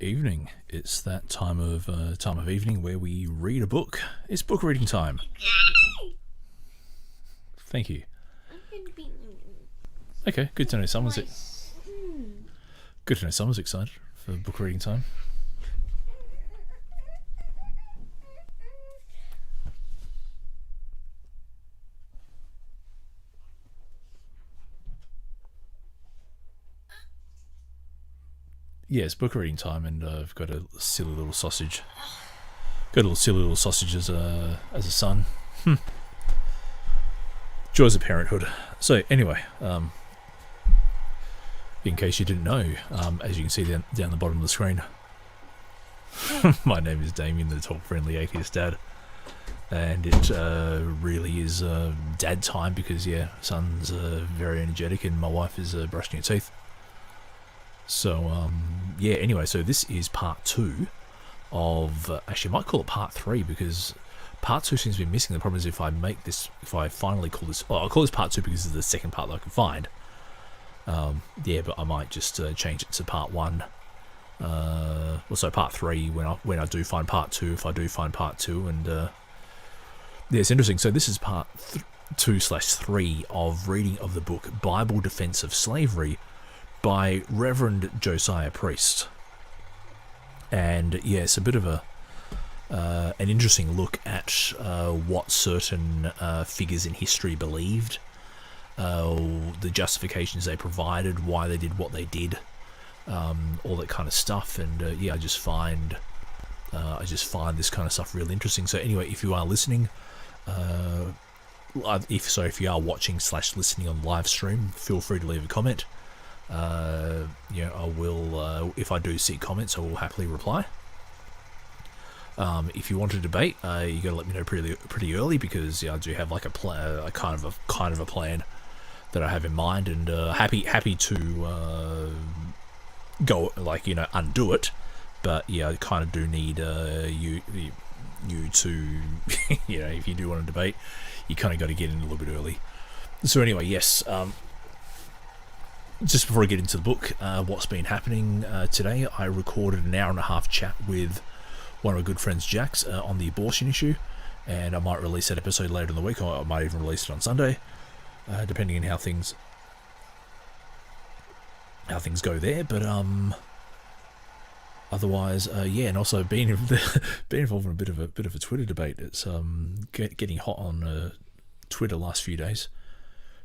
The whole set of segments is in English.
evening. It's that time of evening where we read a book. It's book reading time. Thank you. Okay, good to know someone's excited for book reading time. Yes, book reading time, and I've got a silly little sausage. Got a little silly little sausage as a son. Joys of parenthood. So anyway, in case you didn't know, as you can see down the bottom of the screen, my name is Damien, the talk-friendly atheist dad, and it really is dad time because son's very energetic and my wife is brushing her teeth. So, anyway, so this is part 2 of, actually I might call it part 3 because part 2 seems to be missing. The problem is if I finally call this, I'll call this part 2 because it's the second part that I can find. But I might just change it to part 1. Also part 3 when I do find part 2, if I do find part 2, and it's interesting. So this is part 2/3 of reading of the book Bible Defense of Slavery by Reverend Josiah Priest, and it's a bit of an interesting look at what certain figures in history believed, the justifications they provided, why they did what they did, all that kind of stuff, and I just find this kind of stuff really interesting. So anyway, if you are listening, if you are watching / listening on live stream, feel free to leave a comment. I will, if I do see comments, I will happily reply. If you want to debate, you got to let me know pretty early because I do have like a kind of a plan that I have in mind, and happy to go undo it, but I kind of do need you to if you do want to debate, you kind of got to get in a little bit early. So anyway, yes. Just before I get into the book, what's been happening today, I recorded an hour and a half chat with one of my good friends, Jax, on the abortion issue, and I might release that episode later in the week, or I might even release it on Sunday, depending on how things go there. But otherwise, and also being involved in a bit of a Twitter debate. It's getting hot on Twitter last few days.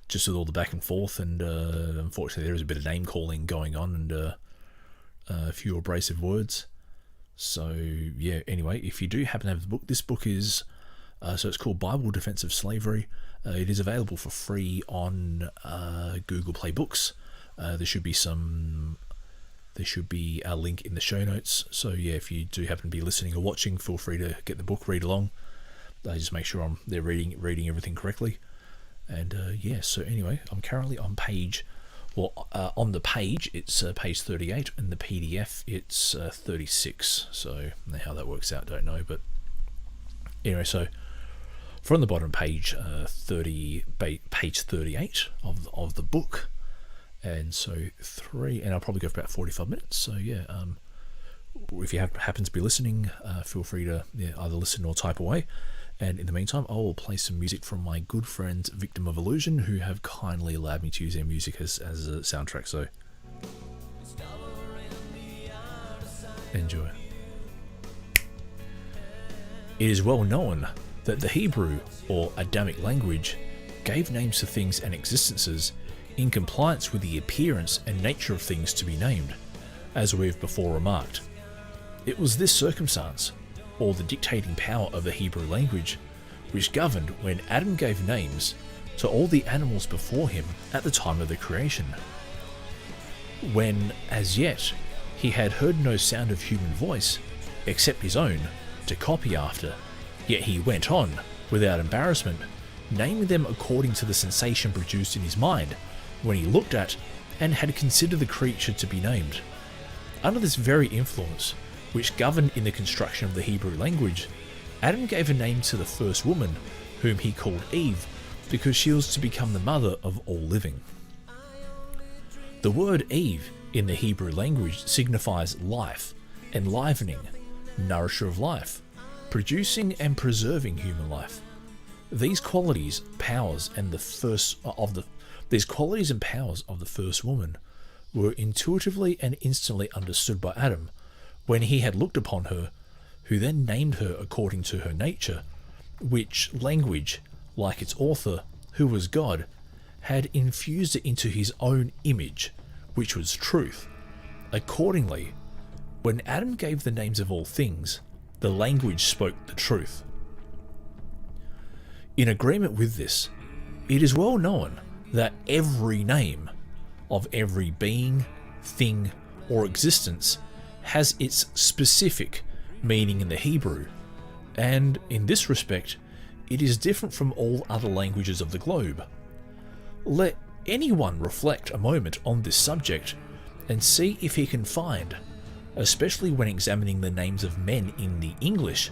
Just with all the back and forth, and unfortunately there is a bit of name calling going on, and a few abrasive words. So anyway, if you do happen to have the book, this book is so it's called Bible Defense of Slavery. It is available for free on Google Play Books. There should be a link in the show notes. So if you do happen to be listening or watching, feel free to get the book, read along. Just make sure I'm there reading everything correctly. And so anyway, I'm currently on on the page it's page 38, and the PDF it's 36. So how that works out, don't know. But anyway, so from the bottom page, page 38 of the book, and so and I'll probably go for about 45 minutes. So if you happen to be listening, feel free to either listen or type away. And in the meantime, I will play some music from my good friends Victim of Illusion, who have kindly allowed me to use their music as a soundtrack. So enjoy. It is well known that the Hebrew or Adamic language gave names to things and existences in compliance with the appearance and nature of things to be named, as we have before remarked. It was this circumstance, or the dictating power of the Hebrew language, which governed when Adam gave names to all the animals before him at the time of the creation. When, as yet, he had heard no sound of human voice, except his own, to copy after, yet he went on, without embarrassment, naming them according to the sensation produced in his mind when he looked at and had considered the creature to be named. Under this very influence, which governed in the construction of the Hebrew language, Adam gave a name to the first woman, whom he called Eve, because she was to become the mother of all living. The word Eve in the Hebrew language signifies life, enlivening, nourisher of life, producing and preserving human life. These qualities, powers, and these qualities and powers of the first woman were intuitively and instantly understood by Adam when he had looked upon her, who then named her according to her nature, which language, like its author, who was God, had infused it into his own image, which was truth. Accordingly, when Adam gave the names of all things, the language spoke the truth. In agreement with this, it is well known that every name of every being, thing, or existence has its specific meaning in the Hebrew, and in this respect, it is different from all other languages of the globe. Let anyone reflect a moment on this subject and see if he can find, especially when examining the names of men in the English,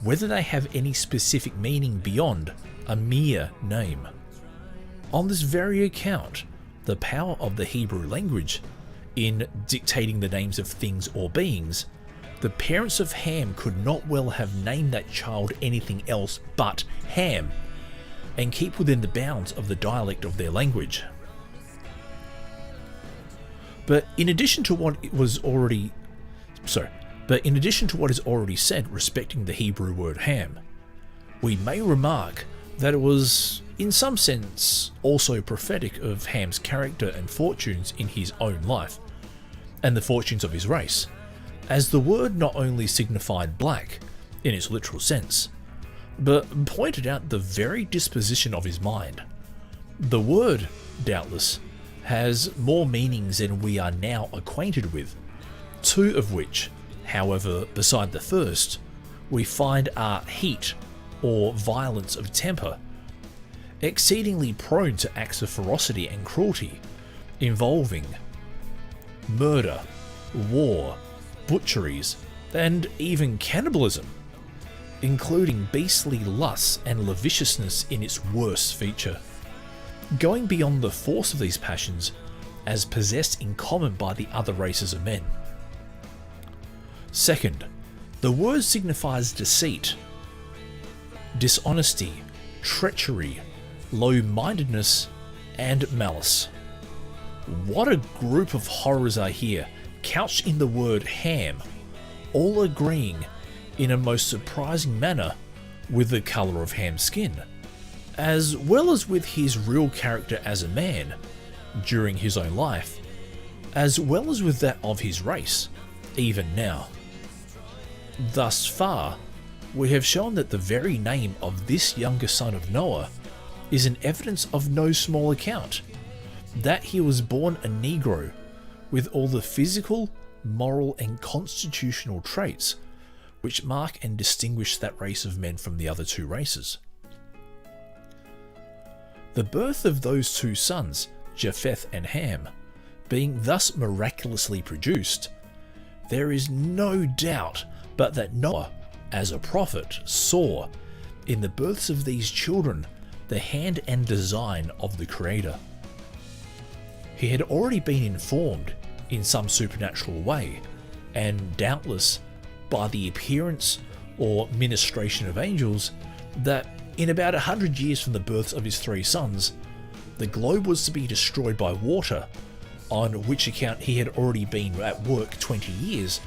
whether they have any specific meaning beyond a mere name. On this very account, the power of the Hebrew language in dictating the names of things or beings, the parents of Ham could not well have named that child anything else but Ham, and keep within the bounds of the dialect of their language. But in addition to what is already said respecting the Hebrew word Ham, we may remark that it was, in some sense, also prophetic of Ham's character and fortunes in his own life, and the fortunes of his race, as the word not only signified black, in its literal sense, but pointed out the very disposition of his mind. The word, doubtless, has more meanings than we are now acquainted with, two of which, however, beside the first, we find are heat, or violence of temper, exceedingly prone to acts of ferocity and cruelty, involving murder, war, butcheries, and even cannibalism, including beastly lusts and lasciviousness in its worst feature, going beyond the force of these passions as possessed in common by the other races of men. Second, the word signifies deceit, dishonesty, treachery, low-mindedness, and malice. What a group of horrors are here, couched in the word Ham, all agreeing in a most surprising manner with the colour of Ham's skin, as well as with his real character as a man during his own life, as well as with that of his race, even now. Thus far, we have shown that the very name of this younger son of Noah is an evidence of no small account, that he was born a Negro with all the physical, moral, and constitutional traits which mark and distinguish that race of men from the other two races. The birth of those two sons, Japheth and Ham, being thus miraculously produced, there is no doubt but that Noah, as a prophet, saw in the births of these children the hand and design of the Creator. He had already been informed in some supernatural way, and doubtless by the appearance or ministration of angels, that in about 100 years from the births of his three sons, the globe was to be destroyed by water, on which account he had already been at work 20 years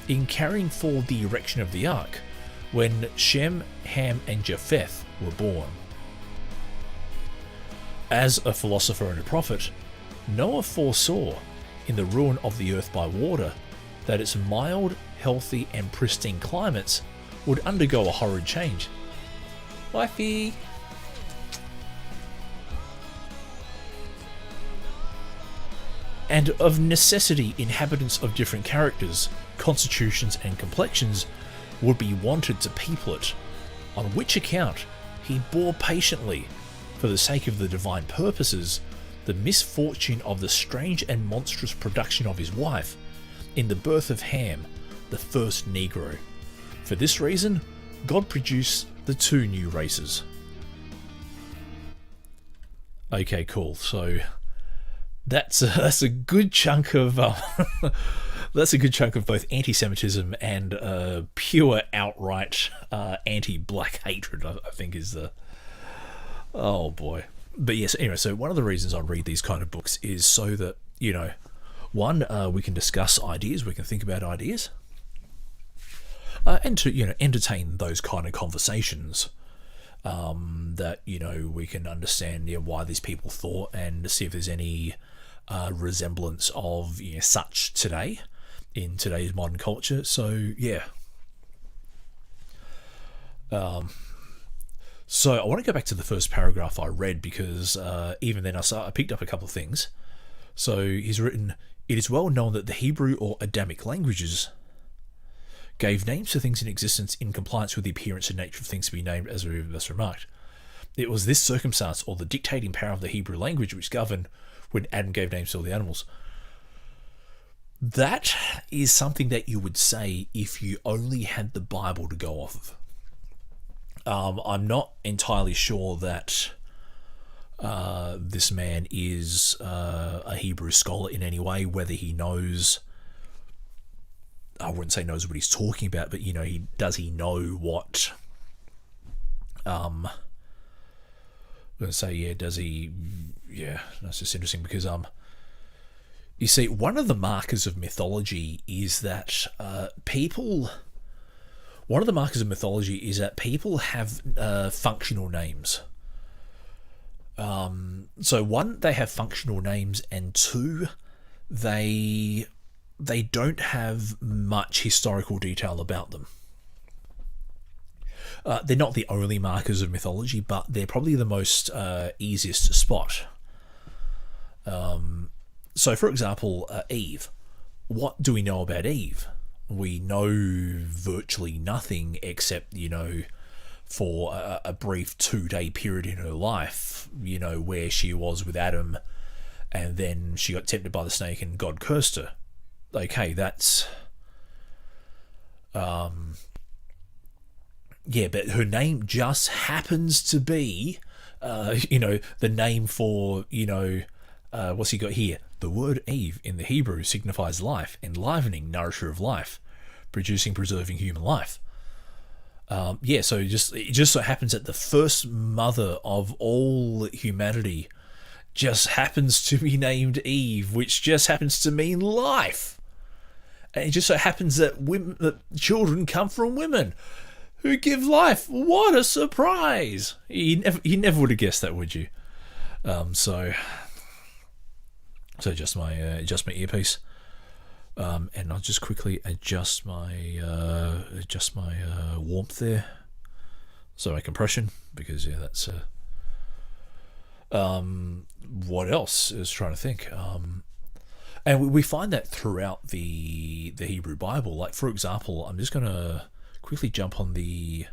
in carrying forward the erection of the ark, when Shem, Ham, and Japheth were born. As a philosopher and a prophet, Noah foresaw, in the ruin of the earth by water, that its mild, healthy, and pristine climates would undergo a horrid change. Wifey! And of necessity, inhabitants of different characters, constitutions, and complexions would be wanted to people it, on which account he bore patiently, for the sake of the divine purposes, the misfortune of the strange and monstrous production of his wife in the birth of Ham, the first Negro. For this reason, God produced the two new races. Okay, cool. So that's a good chunk of That's a good chunk of both anti-Semitism and pure outright anti-black hatred, I think is the... Oh, boy. But yes, anyway, so one of the reasons I read these kind of books is so that, one, we can discuss ideas, we can think about ideas, and to, entertain those kind of conversations that, we can understand why these people thought and see if there's any resemblance of such today in today's modern culture. So yeah. So I want to go back to the first paragraph I read because even then I picked up a couple of things. So he's written, "It is well known that the Hebrew or Adamic languages gave names to things in existence in compliance with the appearance and nature of things to be named, as we thus remarked. It was this circumstance or the dictating power of the Hebrew language which governed when Adam gave names to all the animals." That is something that you would say if you only had the Bible to go off of. I'm not entirely sure that this man is a Hebrew scholar in any way, whether he knows... I wouldn't say knows what he's talking about, but does he know what? I'm gonna say does he? Yeah, that's just interesting because you see, one of the markers of mythology is that people. One of the markers of mythology is that people have functional names. So one, they have functional names, and two, they don't have much historical detail about them. They're not the only markers of mythology, but they're probably the most easiest to spot. So, for example, Eve. What do we know about Eve? We know virtually nothing except, for a brief 2-day period in her life, where she was with Adam, and then she got tempted by the snake and God cursed her. Okay, that's... yeah, but her name just happens to be, the name for, what's he got here? The word Eve in the Hebrew signifies life, enlivening, nourisher of life, producing, preserving human life. So it just so happens that the first mother of all humanity just happens to be named Eve, which just happens to mean life. And it just so happens that children come from women who give life. What a surprise! You never would have guessed that, would you? So just my earpiece, and I'll just quickly adjust my warmth there. So my compression, because that's what else is trying to think. And we find that throughout the Hebrew Bible. Like, for example, I'm just going to quickly jump on the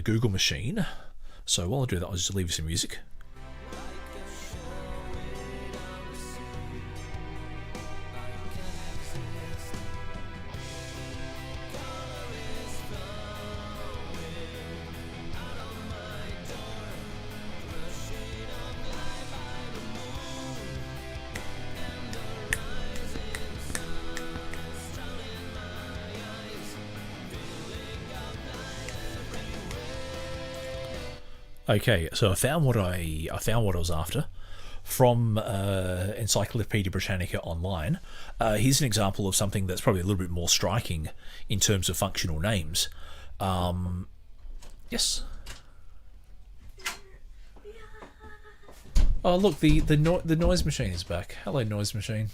Google machine. So while I do that, I'll just leave you some music. Okay, so I found what I was after from Encyclopedia Britannica online. Here's an example of something that's probably a little bit more striking in terms of functional names. Yes. Oh, look, the noise machine is back. Hello, noise machine.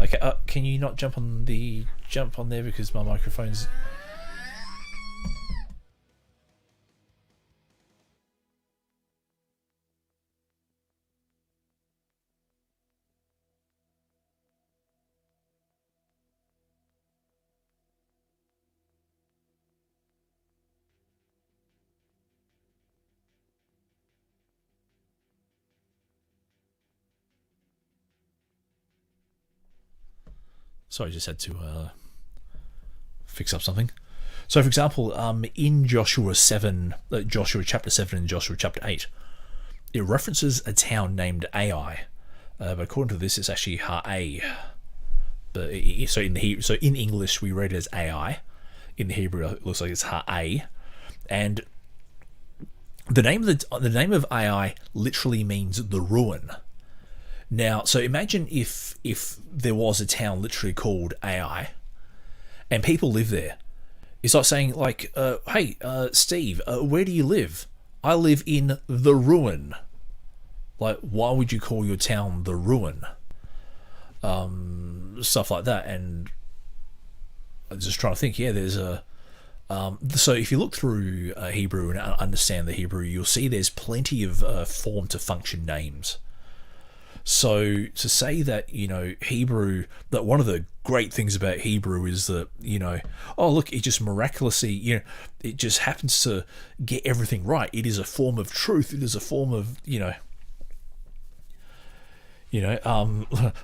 Okay, can you not jump on there because my microphone's... Sorry, I just had to fix up something. So, for example, in Joshua chapter 7 and Joshua chapter 8, it references a town named Ai. but according to this, it's actually Ha'ai. But so in English we read it as AI. In the Hebrew, it looks like it's Ha'ai, and the name of AI literally means the ruin. Now, so imagine if there was a town literally called AI, and people live there. It's like saying, like, hey, Steve, where do you live? I live in the ruin. Like, why would you call your town the ruin? Stuff like that. And I'm just trying to think. Yeah, there's a. So if you look through Hebrew and understand the Hebrew, you'll see there's plenty of form to function names. So to say that, Hebrew, that one of the great things about Hebrew is that, oh, look, it just miraculously, it just happens to get everything right. It is a form of truth. It is a form of,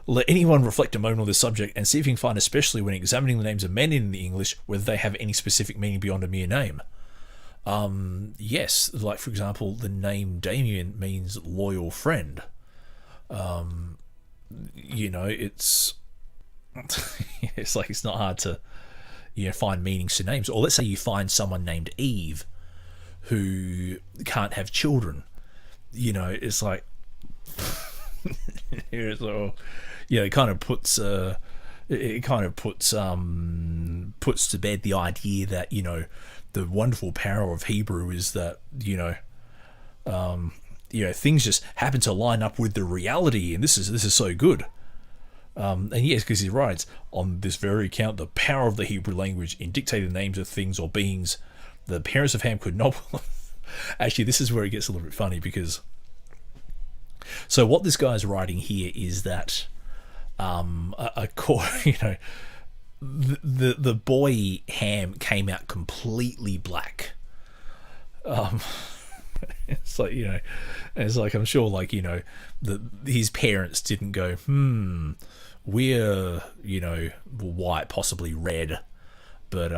let anyone reflect a moment on this subject and see if you can find, especially when examining the names of men in the English, whether they have any specific meaning beyond a mere name. Yes, like, for example, the name Damien means loyal friend. It's it's like, it's not hard to find meanings to names. Or let's say you find someone named Eve who can't have children. It's like it kind of puts puts to bed the idea that the wonderful power of Hebrew is that things just happen to line up with the reality, and this is so good. And yes, because he writes, on this very account, the power of the Hebrew language in dictating the names of things or beings, the parents of Ham could not. Actually, this is where it gets a little bit funny, because so what this guy's writing here is that the boy Ham came out completely black. It's like, it's like, I'm sure, like, his parents didn't go, we're, white, possibly red, but,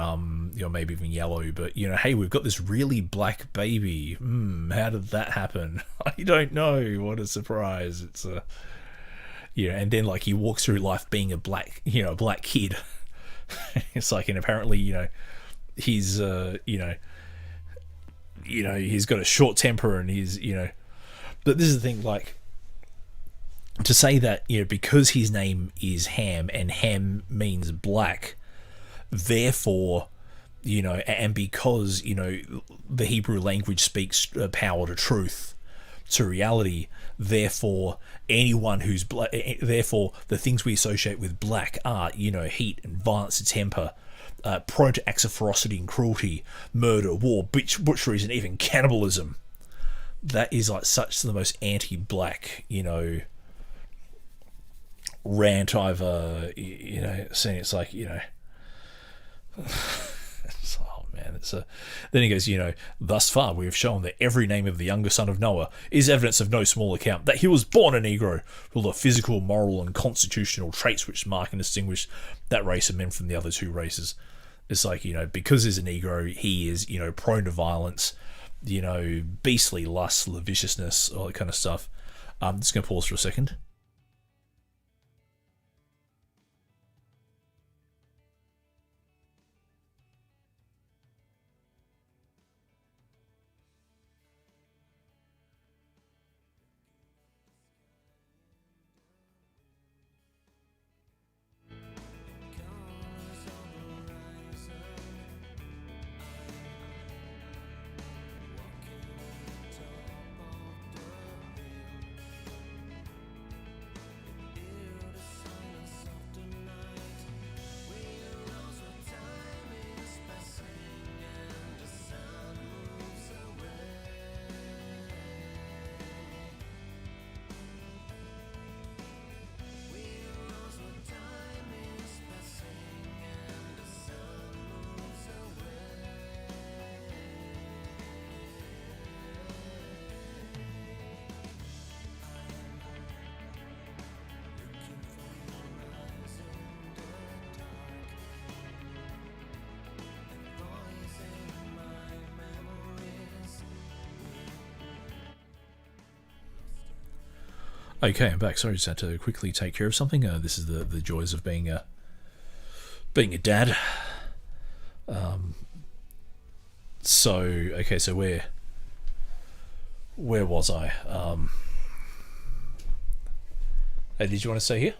maybe even yellow, but, hey, we've got this really black baby. How did that happen? I don't know. What a surprise. It's and then, like, he walks through life being a black kid. It's like, and apparently, he's, he's got a short temper, and he's, but this is the thing, like, to say that, because his name is Ham, and Ham means black, therefore, and because, the Hebrew language speaks power to truth, to reality, therefore, anyone who's black, therefore, the things we associate with black are, heat and violence and temper, prone to acts of ferocity and cruelty, murder, war, butcheries, and even cannibalism. That is like such the most anti-black, rant I've, seen. It's like, oh man, it's a. Then he goes, thus far we have shown that every name of the younger son of Noah is evidence of no small account that he was born a Negro, with all the physical, moral, and constitutional traits which mark and distinguish that race of men from the other two races. It's like, because he's a Negro, he is, prone to violence, beastly lust, lasciviousness, all that kind of stuff. I'm just going to pause for a second. Okay, I'm back. Sorry, just had to quickly take care of something. This is the joys of being a dad. So okay, so where was I? Hey, did you want to stay here?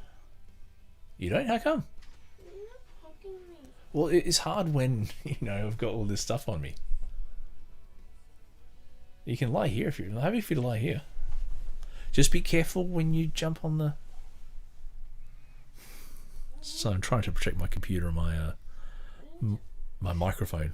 You don't? How come? Well, it's hard when I've got all this stuff on me. You can lie here if you're happy for you to lie here. Just be careful when you jump on the. So I'm trying to protect my computer and my microphone.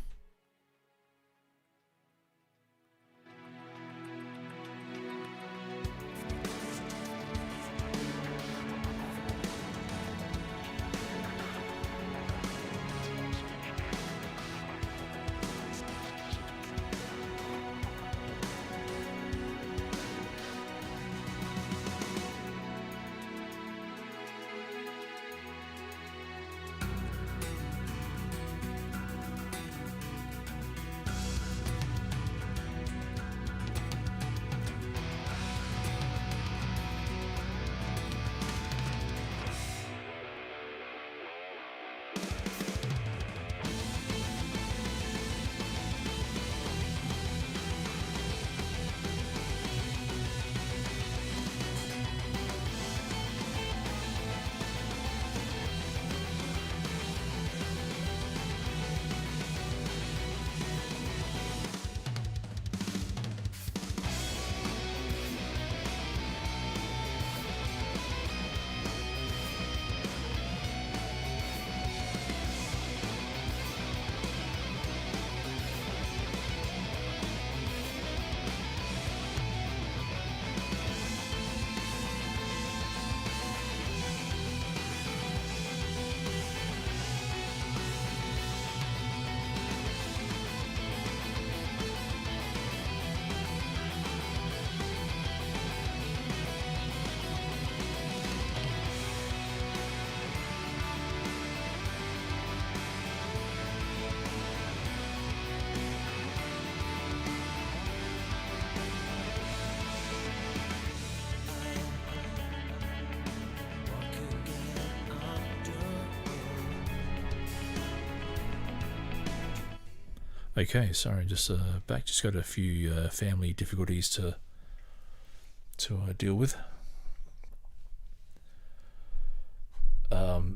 Okay, sorry, just back. Just got a few family difficulties to deal with.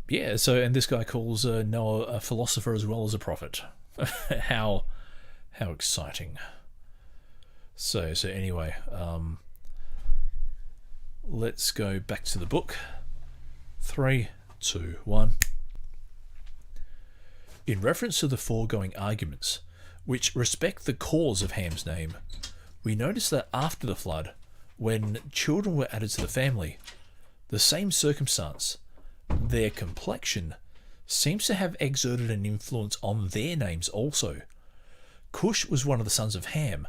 Yeah, so and this guy calls Noah a philosopher as well as a prophet. How exciting! So anyway, let's go back to the book. 3, 2, 1. In reference to the foregoing arguments, which respect the cause of Ham's name, we notice that after the flood, when children were added to the family, the same circumstance, their complexion, seems to have exerted an influence on their names also. Cush was one of the sons of Ham,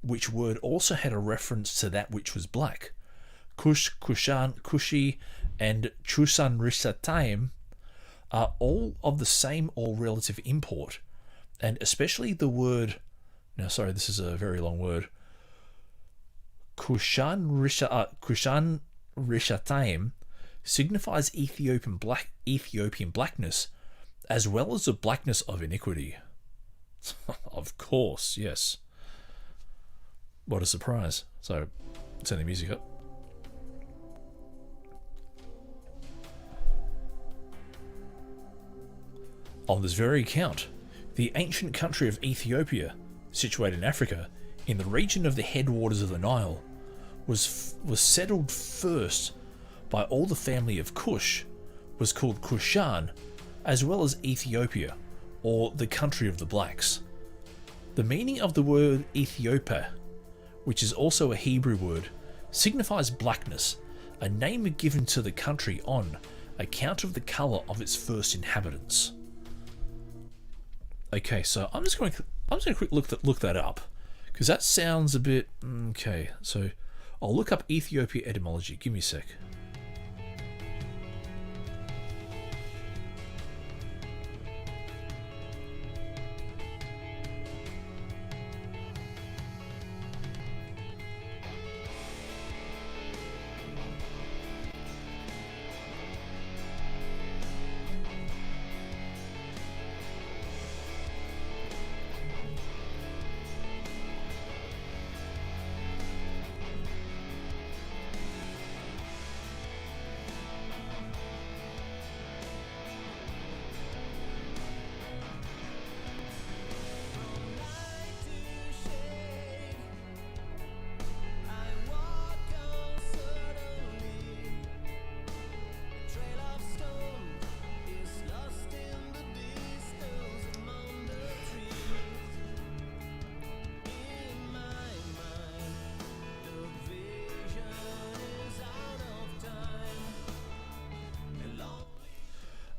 which word also had a reference to that which was black. Cush, Cushan, Cushi, and Chusan Risataim are all of the same or relative import, and especially the word, now sorry, this is a very long word, Kushan Rishataim signifies Ethiopian blackness, as well as the blackness of iniquity. Of course, yes. What a surprise. So, turn the music up. On this very account, the ancient country of Ethiopia, situated in Africa, in the region of the headwaters of the Nile, was settled first by all the family of Cush, was called Cushan, as well as Ethiopia, or the country of the blacks. The meaning of the word Ethiopia, which is also a Hebrew word, signifies blackness, a name given to the country on account of the colour of its first inhabitants. Okay, so I'm just going to quick look that up, because that sounds a bit okay. So I'll look up Ethiopia etymology. Give me a sec.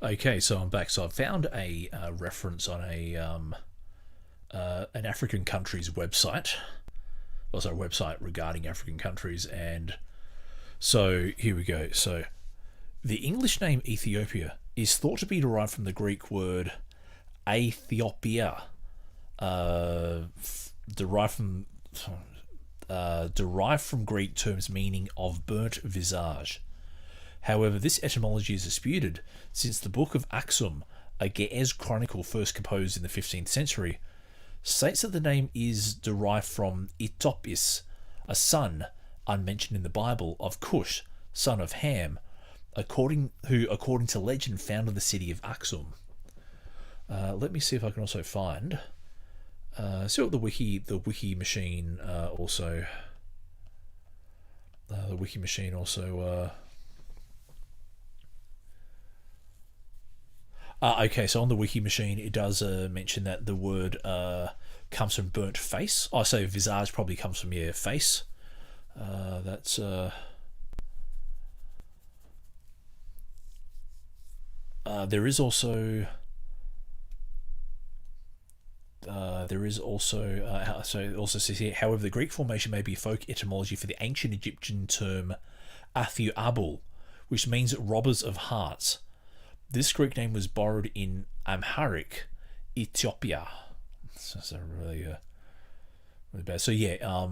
Okay, so I'm back. So I've found a reference on an African country's website, also a website regarding African countries, and so here we go. So the English name Ethiopia is thought to be derived from the Greek word Aethiopia, derived from Greek terms meaning of burnt visage. However, this etymology is disputed, since the Book of Aksum, a Ge'ez chronicle first composed in the 15th century, states that the name is derived from Itopis, a son, unmentioned in the Bible, of Cush, son of Ham, according to legend founded the city of Aksum. Let me see if I can also find. See what the wiki machine also. The wiki machine also. Okay, so on the wiki machine, it does mention that the word comes from burnt face. I say visage probably comes from face. That's there is also so it also says here, however, the Greek formation may be folk etymology for the ancient Egyptian term Athioabul, which means robbers of hearts. This Greek name was borrowed in Amharic, Ethiopia. So really, really bad. So yeah,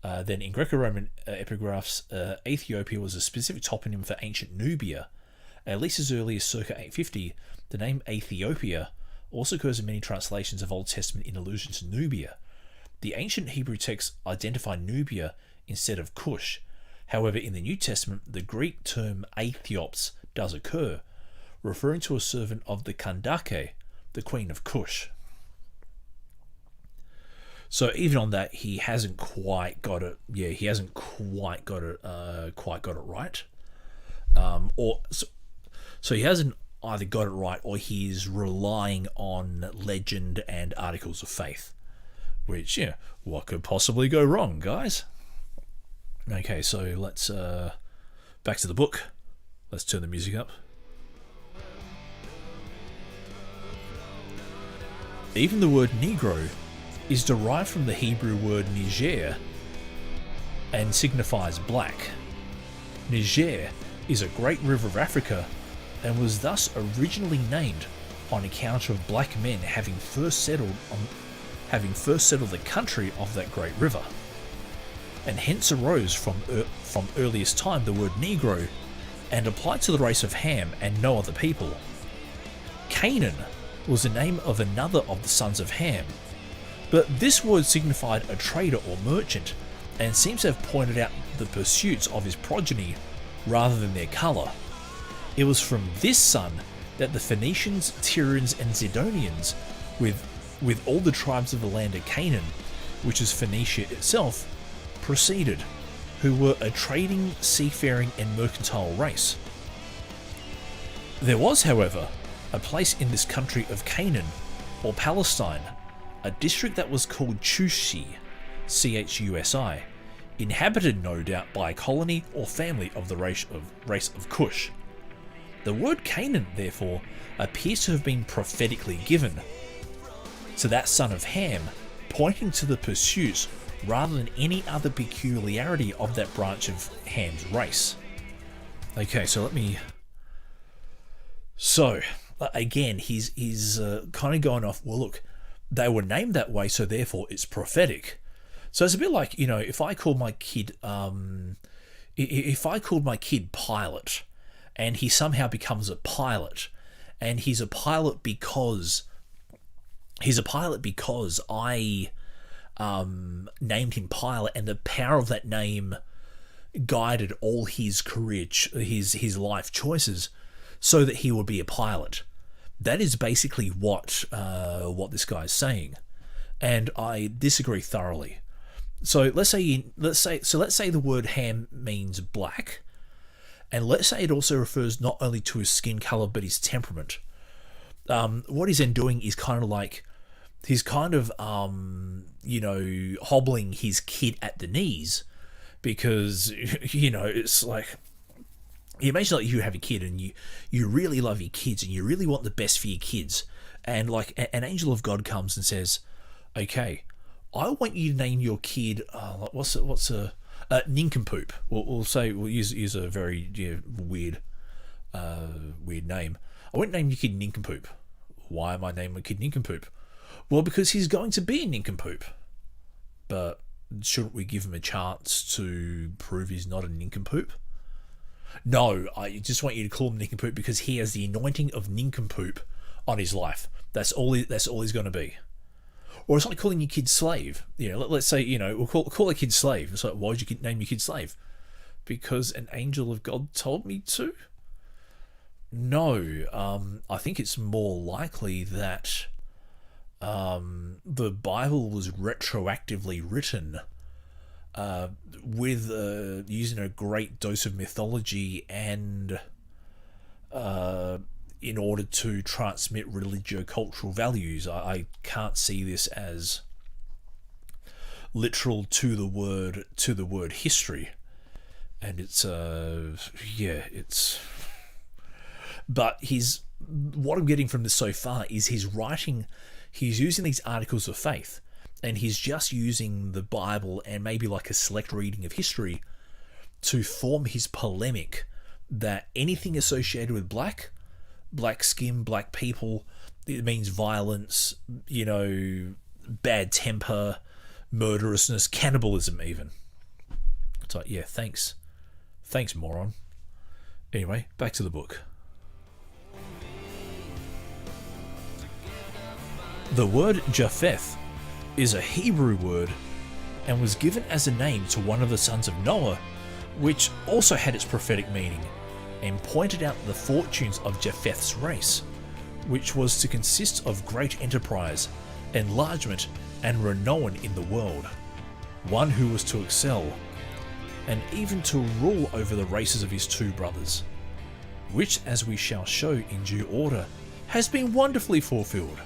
then in Greco-Roman epigraphs, Ethiopia was a specific toponym for ancient Nubia. At least as early as circa 850, the name Ethiopia also occurs in many translations of Old Testament in allusion to Nubia. The ancient Hebrew texts identify Nubia instead of Cush. However, in the New Testament, the Greek term Aethiops does occur, referring to a servant of the Kandake, the queen of Cush. So even on that, he hasn't quite got it. Yeah, he hasn't quite got it right. So he hasn't either got it right, or he's relying on legend and articles of faith. Which, yeah, what could possibly go wrong, guys? Okay, so let's back to the book. Let's turn the music up. Even the word Negro is derived from the Hebrew word Niger and signifies black. Niger is a great river of Africa and was thus originally named on account of black men having first settled the country of that great river, and hence arose from earliest time the word Negro, and applied to the race of Ham and no other people. Canaan was the name of another of the sons of Ham, but this word signified a trader or merchant, and seems to have pointed out the pursuits of his progeny rather than their colour. It was from this son that the Phoenicians, Tyrians and Zidonians, with all the tribes of the land of Canaan, which is Phoenicia itself, proceeded, who were a trading, seafaring and mercantile race. There was, however, a place in this country of Canaan, or Palestine, a district that was called Chushi, Chusi, inhabited no doubt by a colony or family of the race of Cush. The word Canaan, therefore, appears to have been prophetically given to that son of Ham, pointing to the pursuits rather than any other peculiarity of that branch of Ham's race. Okay, so again, he's kind of going off, well look, they were named that way, so therefore it's prophetic. So it's a bit like, if I called my kid Pilot, and he somehow becomes a pilot, and he's a pilot because I named him Pilot, and the power of that name guided all his career, his life choices, so that he would be a pilot. That is basically what this guy is saying, and I disagree thoroughly. So let's say the word Ham means black, and let's say it also refers not only to his skin color but his temperament. What he's then doing is kind of like he's kind of hobbling his kid at the knees, because it's like imagine like you have a kid and you really love your kids and you really want the best for your kids, and like an angel of God comes and says, okay, I want you to name your kid what's a nincompoop. We'll use a very weird name. I won't name your kid Nincompoop. Why am I naming my kid Nincompoop? Well, because he's going to be a nincompoop. But shouldn't we give him a chance to prove he's not a nincompoop? No, I just want you to call him nincompoop because he has the anointing of nincompoop on his life. That's all he's going to be. Or it's like calling your kid slave. Let's say, we'll call a kid slave. It's like, why would you name your kid slave? Because an angel of God told me to? No, I think it's more likely that the Bible was retroactively written with using a great dose of mythology and in order to transmit religio-cultural values. I can't see this as literal to the word history, and it's but what I'm getting from this so far is he's using these articles of faith, and he's just using the Bible and maybe like a select reading of history to form his polemic that anything associated with black skin, black people, it means violence, bad temper, murderousness, cannibalism even. It's like, yeah, thanks moron. Anyway, back to the book. The word Japheth is a Hebrew word and was given as a name to one of the sons of Noah, which also had its prophetic meaning, and pointed out the fortunes of Japheth's race, which was to consist of great enterprise, enlargement, and renown in the world, one who was to excel, and even to rule over the races of his two brothers, which, as we shall show in due order, has been wonderfully fulfilled.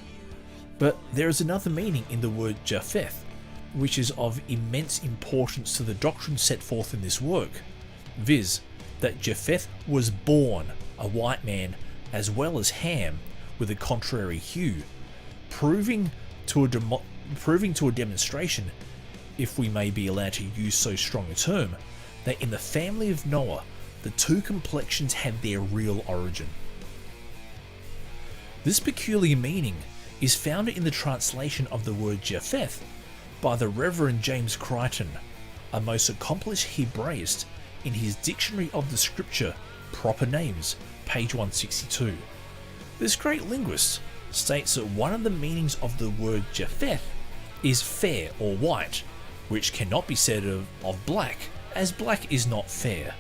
But there is another meaning in the word Japheth, which is of immense importance to the doctrine set forth in this work, viz., that Japheth was born a white man as well as Ham with a contrary hue, proving to a demonstration, if we may be allowed to use so strong a term, that in the family of Noah the two complexions had their real origin. This peculiar meaning is found in the translation of the word Japheth by the Reverend James Crichton, a most accomplished Hebraist, in his Dictionary of the Scripture, Proper Names, page 162. This great linguist states that one of the meanings of the word Japheth is fair or white, which cannot be said of black, as black is not fair.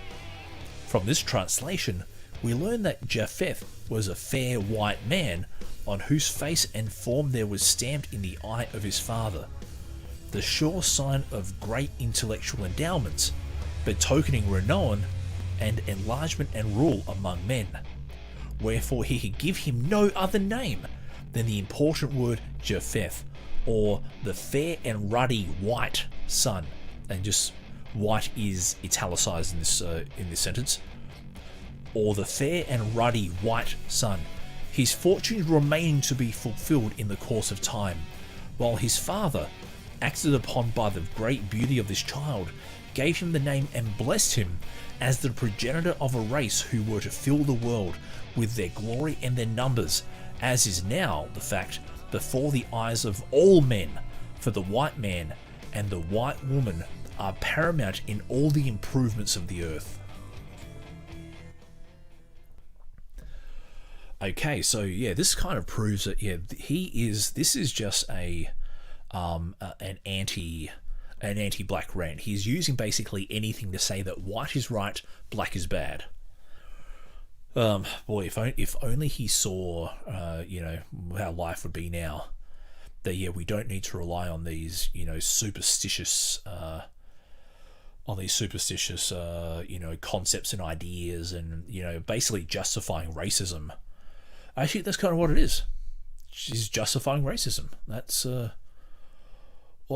From this translation, we learn that Japheth was a fair white man on whose face and form there was stamped in the eye of his father the sure sign of great intellectual endowments, betokening renown and enlargement and rule among men. Wherefore he could give him no other name than the important word Japheth, or the fair and ruddy white son. And just white is italicized in this sentence. Or the fair and ruddy white son, his fortunes remaining to be fulfilled in the course of time, while his father, acted upon by the great beauty of this child, gave him the name and blessed him as the progenitor of a race who were to fill the world with their glory and their numbers, as is now the fact before the eyes of all men, for the white man and the white woman are paramount in all the improvements of the earth. Okay, so yeah, this kind of proves that this is just an anti-black rant. He's using basically anything to say that white is right, black is bad. Boy, if only he saw, how life would be now. That we don't need to rely on these, superstitious, concepts and ideas, and basically justifying racism. Actually, that's kind of what it is. She's justifying racism. That's all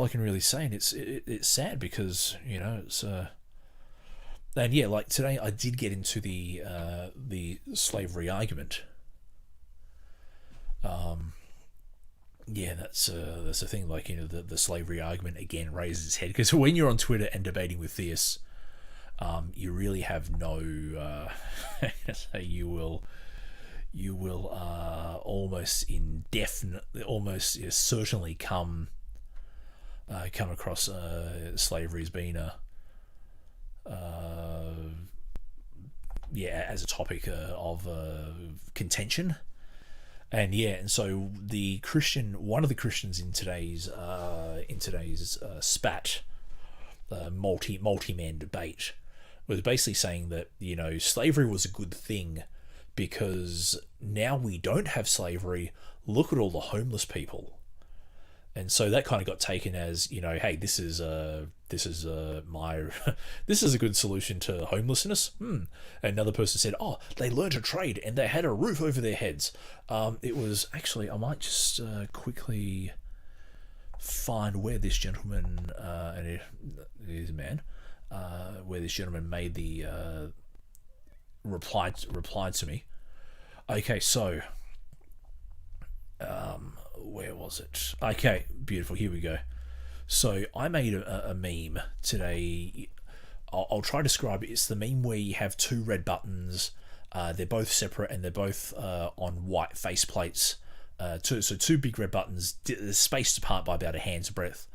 I can really say, and it's sad because it's And yeah, like today I did get into the slavery argument. Yeah, that's the thing. Like, you know, the slavery argument again raises its head, because when you're on Twitter and debating with theists, you really have no. You will almost indefinitely, almost certainly come across slavery as being as a topic of contention. And yeah, and so one of the Christians in today's spat, multi-man debate, was basically saying that, you know, slavery was a good thing because now we don't have slavery. Look at all the homeless people. And so that kind of got taken as, you know, hey, this is my this is a good solution to homelessness. Another person said, oh, they learned a trade and they had a roof over their heads. It was actually, I might just quickly find where this gentleman and it is a man, where this gentleman made the replied to me. Okay, so where was it? Okay, beautiful. Here we go. So I made a meme today. I'll try to describe it. It's the meme where you have two red buttons. They're both separate and they're both on white faceplates. Two big red buttons, spaced apart by about a hand's breadth.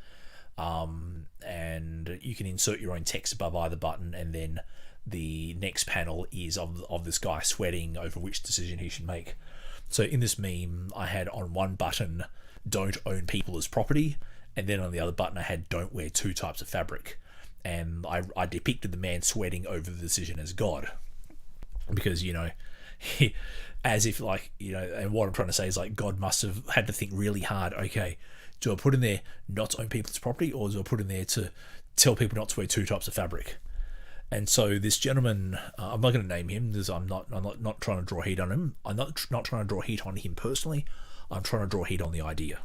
And you can insert your own text above either button, and then the next panel is of this guy sweating over which decision he should make. So in this meme, I had on one button, don't own people as property, and then on the other button I had, don't wear two types of fabric. And I depicted the man sweating over the decision as God. Because, you know, as if, like, you know, and what I'm trying to say is, like, God must have had to think really hard, okay, do I put in there not to own people as property, or do I put in there to tell people not to wear two types of fabric? And so this gentleman, I'm not going to name him, because I'm not trying to draw heat on him. I'm not trying to draw heat on him personally. I'm trying to draw heat on the ideas.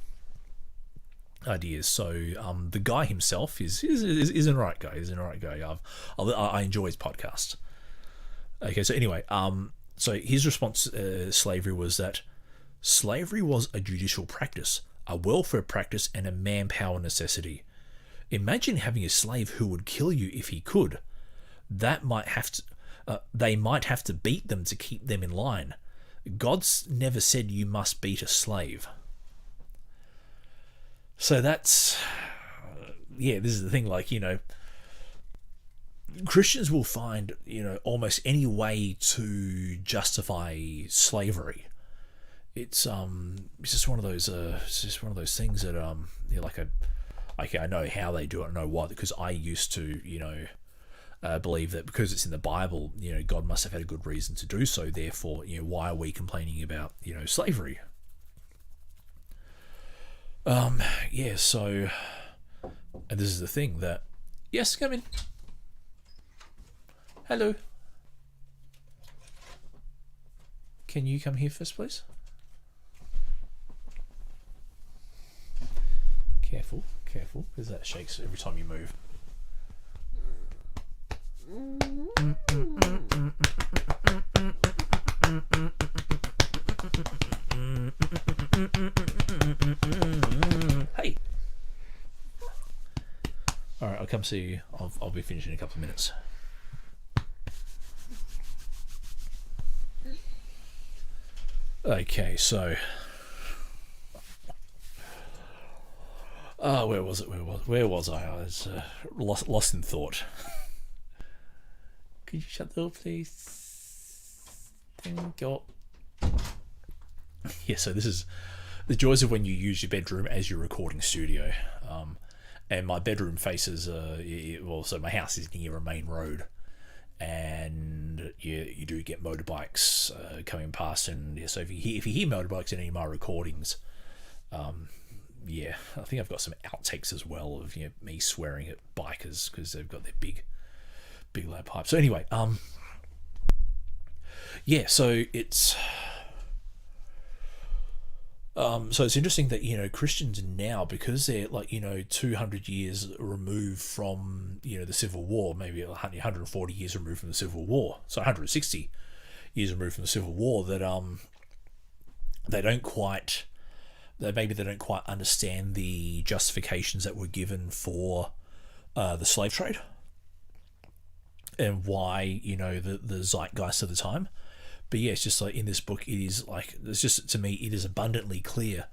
So the guy himself is an alright guy. He's an alright guy. I enjoy his podcast. Okay, so anyway, so his response to slavery was that slavery was a judicial practice, a welfare practice, and a manpower necessity. Imagine having a slave who would kill you if he could. They might have to beat them to keep them in line. God's never said you must beat a slave. So that's, this is the thing, like, you know, Christians will find, you know, almost any way to justify slavery. It's just one of those things that I know how they do it, I know why, because I used to, you know, believe that because it's in the Bible, you know, God must have had a good reason to do so. Therefore, you know, why are we complaining about, you know, slavery? So, and this is the thing that, yes, come in. Hello. Can you come here first, please? Careful, because that shakes every time you move. Hey. All right, I'll come see you. I'll be finished in a couple of minutes. Okay, so where was I? I was lost in thought. Could you shut the door, please? Thank you. Yeah, so this is the joys of when you use your bedroom as your recording studio. And my bedroom faces, so my house is near a main road. And you do get motorbikes coming past. And yeah, so if you hear motorbikes in any of my recordings, I think I've got some outtakes as well of, you know, me swearing at bikers because they've got their big loud pipes. So anyway, so it's So it's interesting that, you know, Christians now, because they're like, you know, 200 years removed from, you know, the Civil War, maybe 140 years removed from the Civil War, so 160 years removed from the Civil War, that they don't quite understand the justifications that were given for the slave trade, and why, you know, the zeitgeist of the time. But yeah, it's just like in this book, it is like, it's just, to me, it is abundantly clear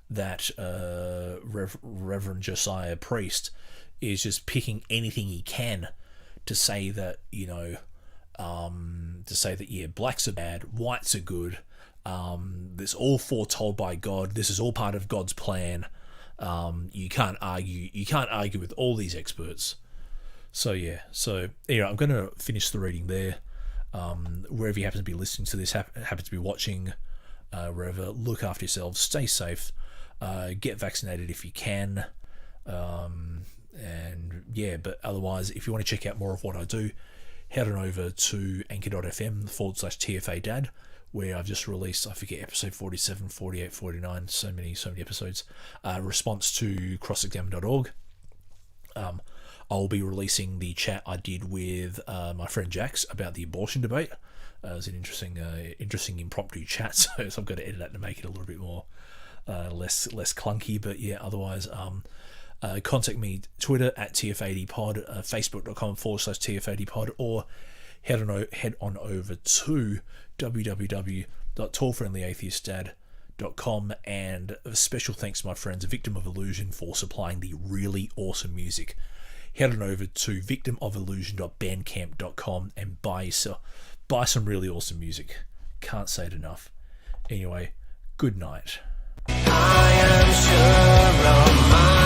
that Reverend Josiah Priest is just picking anything he can to say that, you know, yeah, blacks are bad, whites are good, this all foretold by God, this is all part of God's plan. You can't argue with all these experts. So yeah, so anyway, I'm going to finish the reading there. Wherever you happen to be listening to this, happen to be watching, wherever, look after yourselves, stay safe, get vaccinated if you can, and yeah, but otherwise, if you want to check out more of what I do, head on over to anchor.fm/TFADad, where I've just released, I forget, episode 47, 48, 49, so many episodes, response to crossexamine.org. I'll be releasing the chat I did with my friend Jax about the abortion debate. It was an interesting impromptu chat, so I've got to edit that to make it a little bit more less clunky. But yeah, otherwise, contact me Twitter at TF80pod, Facebook.com/TF80pod, or head on over to www.tallfriendlyatheistdad.com, and a special thanks to my friends Victim of Illusion for supplying the really awesome music. Head on over to victimofillusion.bandcamp.com and buy some really awesome music. Can't say it enough. Anyway, good night. I am sure of my